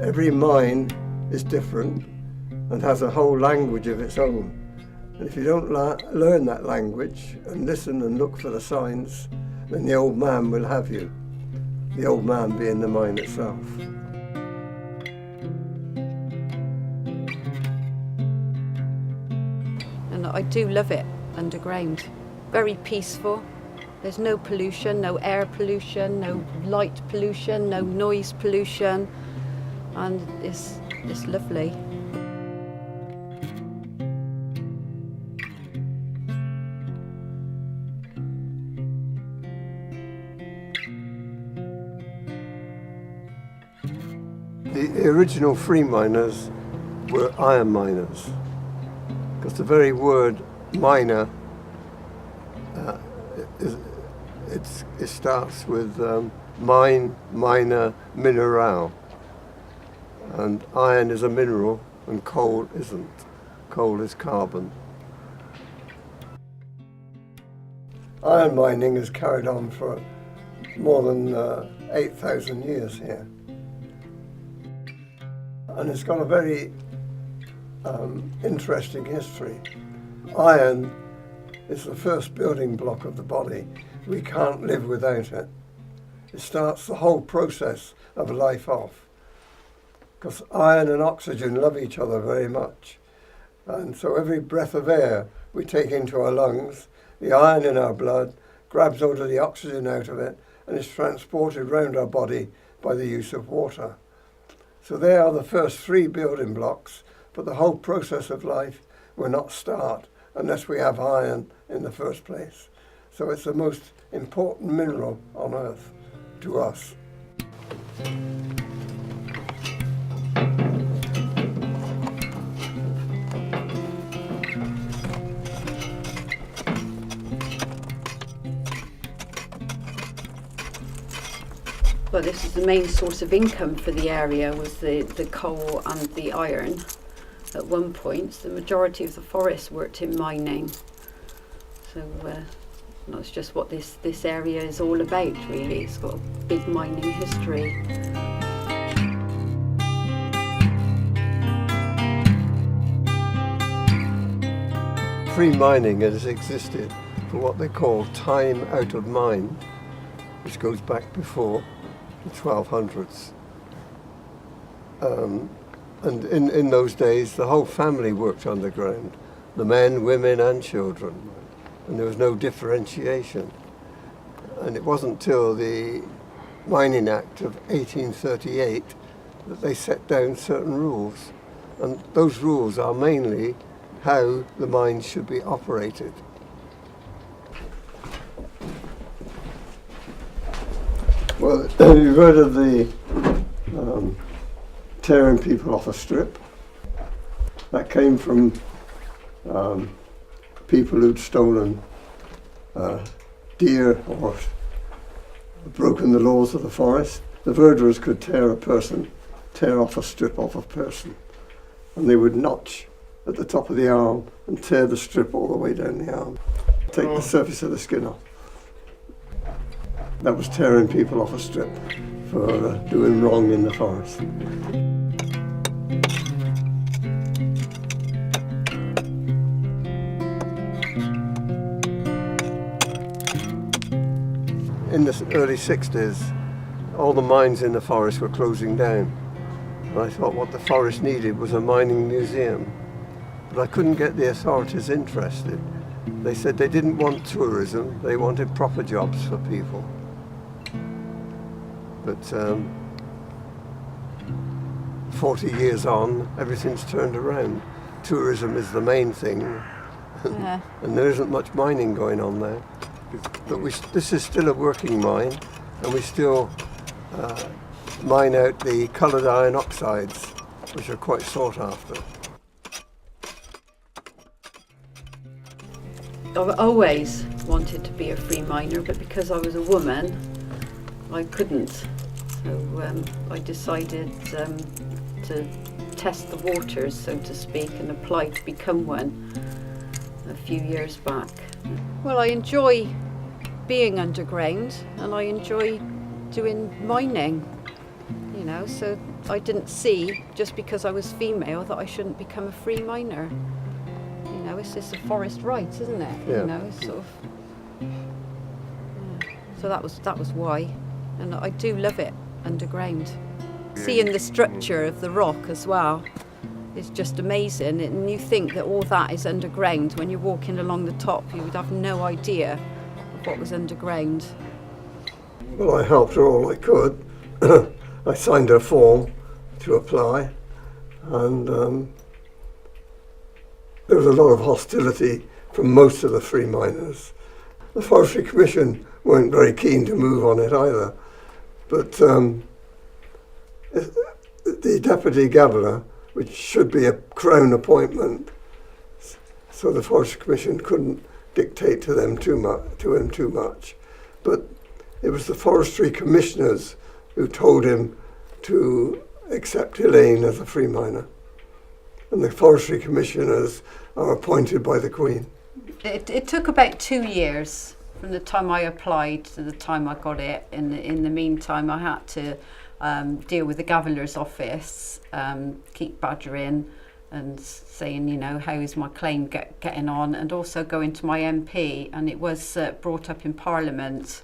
Every mine is different and has a whole language of its own. And if you don't learn that language and listen and look for the signs, then the old man will have you. The old man being the mine itself. And I do love it underground. Very peaceful. There's no pollution, no air pollution, no light pollution, no noise pollution. And it's lovely. The original free miners were iron miners, because the very word miner, it starts with mine, miner, mineral. And iron is a mineral and coal isn't. Coal is carbon. Iron mining is carried on for more than 8,000 years here. And it's got a very interesting history. Iron is the first building block of the body. We can't live without it. It starts the whole process of life off, because iron and oxygen love each other very much. And so every breath of air we take into our lungs, the iron in our blood grabs hold of the oxygen out of it and is transported around our body by the use of water. So they are the first three building blocks, but the whole process of life will not start unless we have iron in the first place. So it's the most important mineral on Earth to us. Well, this is the main source of income for the area, was the coal and the iron. At one point, the majority of the forest worked in mining. So that's just what this area is all about, really. It's got a big mining history. Free mining has existed for what they call time out of mine, which goes back before the 1200s. And in those days, the whole family worked underground, the men, women and children, and there was no differentiation. And it wasn't till the Mining Act of 1838 that they set down certain rules. And those rules are mainly how the mines should be operated. Well, you've heard of the tearing people off a strip. That came from people who'd stolen deer or broken the laws of the forest. The verderers could tear off a strip off a person, and they would notch at the top of the arm and tear the strip all the way down the arm, take the surface of the skin off. That was tearing people off a strip for doing wrong in the forest. In the early 60s, all the mines in the forest were closing down. And I thought what the forest needed was a mining museum. But I couldn't get the authorities interested. They said they didn't want tourism, they wanted proper jobs for people. But 40 years on, everything's turned around. Tourism is the main thing, and there isn't much mining going on there. But this is still a working mine, and we still mine out the coloured iron oxides, which are quite sought after. I've always wanted to be a free miner, but because I was a woman, I couldn't. So I decided to test the waters, so to speak, and apply to become one a few years back. Well, I enjoy being underground, and I enjoy doing mining, you know, so I didn't see, just because I was female, that I shouldn't become a free miner. You know, it's just a forest right, isn't it? Yeah. You know, it's sort of. Yeah. So that was why, and I do love it underground. Seeing the structure of the rock as well is just amazing, and you think that all that is underground. When you're walking along the top, you would have no idea of what was underground. Well, I helped her all I could. I signed her form to apply, and there was a lot of hostility from most of the free miners. The Forestry Commission weren't very keen to move on it either, but the Deputy Governor, which should be a Crown appointment, so the Forestry Commission couldn't dictate to him too much, but it was the Forestry Commissioners who told him to accept Elaine as a free miner. And the Forestry Commissioners are appointed by the Queen. It took about 2 years from the time I applied to the time I got it. In the meantime, I had to deal with the Governor's office, keep badgering and saying, you know, how is my claim getting on, and also going to my MP, and it was brought up in Parliament.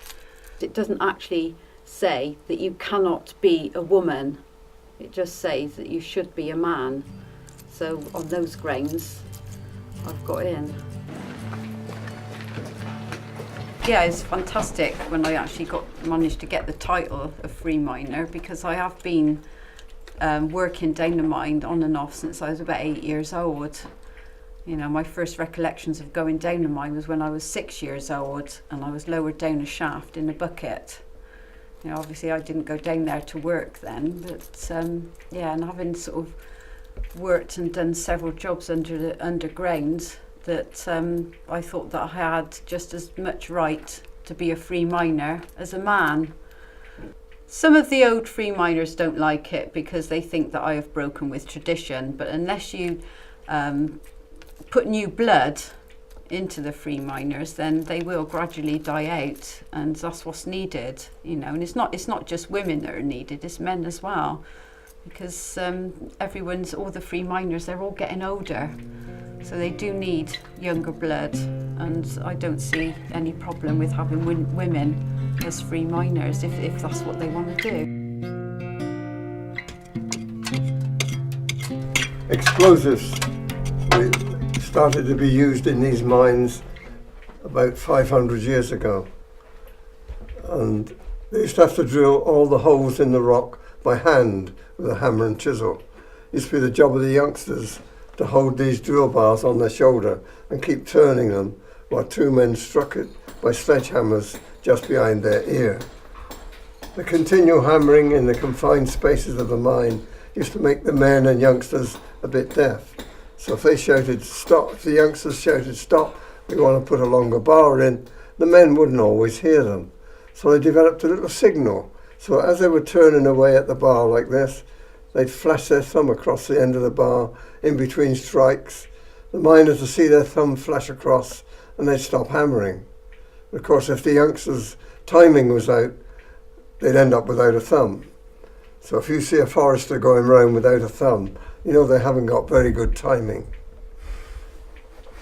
It doesn't actually say that you cannot be a woman, it just says that you should be a man. So on those grounds, I've got in. Yeah, it's fantastic when I actually managed to get the title of free miner, because I have been working down the mine on and off since I was about 8 years old. You know, my first recollections of going down the mine was when I was 6 years old, and I was lowered down a shaft in a bucket. You know, obviously I didn't go down there to work then, but yeah, and having sort of worked and done several jobs underground, that I thought that I had just as much right to be a free miner as a man. Some of the old free miners don't like it because they think that I have broken with tradition, but unless you put new blood into the free miners, then they will gradually die out, and that's what's needed, you know. And it's not just women that are needed, it's men as well, because all the free miners, they're all getting older, so they do need younger blood, and I don't see any problem with having women as free miners if that's what they want to do. Explosives started to be used in these mines about 500 years ago, and they used to have to drill all the holes in the rock by hand with a hammer and chisel. It used to be the job of the youngsters to hold these drill bars on their shoulder and keep turning them while two men struck it by sledgehammers just behind their ear. The continual hammering in the confined spaces of the mine used to make the men and youngsters a bit deaf. So if they shouted stop, if the youngsters shouted stop, we want to put a longer bar in, the men wouldn't always hear them. So they developed a little signal. So as they were turning away at the bar like this, they'd flash their thumb across the end of the bar in between strikes. The miners would see their thumb flash across and they'd stop hammering. Of course, if the youngsters' timing was out, they'd end up without a thumb. So if you see a forester going round without a thumb, you know they haven't got very good timing.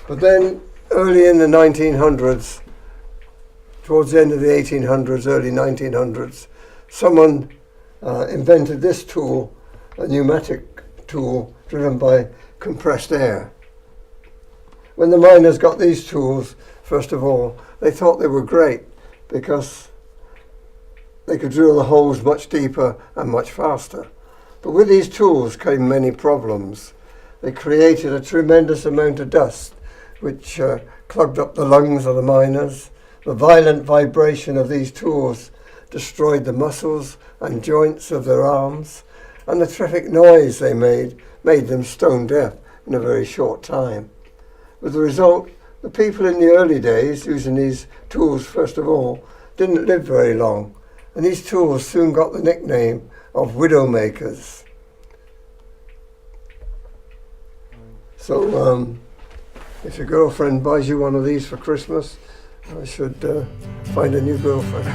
But then, early in the 1900s, towards the end of the 1800s, early 1900s, someone invented this tool, a pneumatic tool driven by compressed air. When the miners got these tools, first of all, they thought they were great because they could drill the holes much deeper and much faster. But with these tools came many problems. They created a tremendous amount of dust, which clogged up the lungs of the miners. The violent vibration of these tools destroyed the muscles and joints of their arms, and the terrific noise they made them stone deaf in a very short time. With the result, the people in the early days, using these tools first of all, didn't live very long, and these tools soon got the nickname of widowmakers. So if your girlfriend buys you one of these for Christmas, I should find a new girlfriend.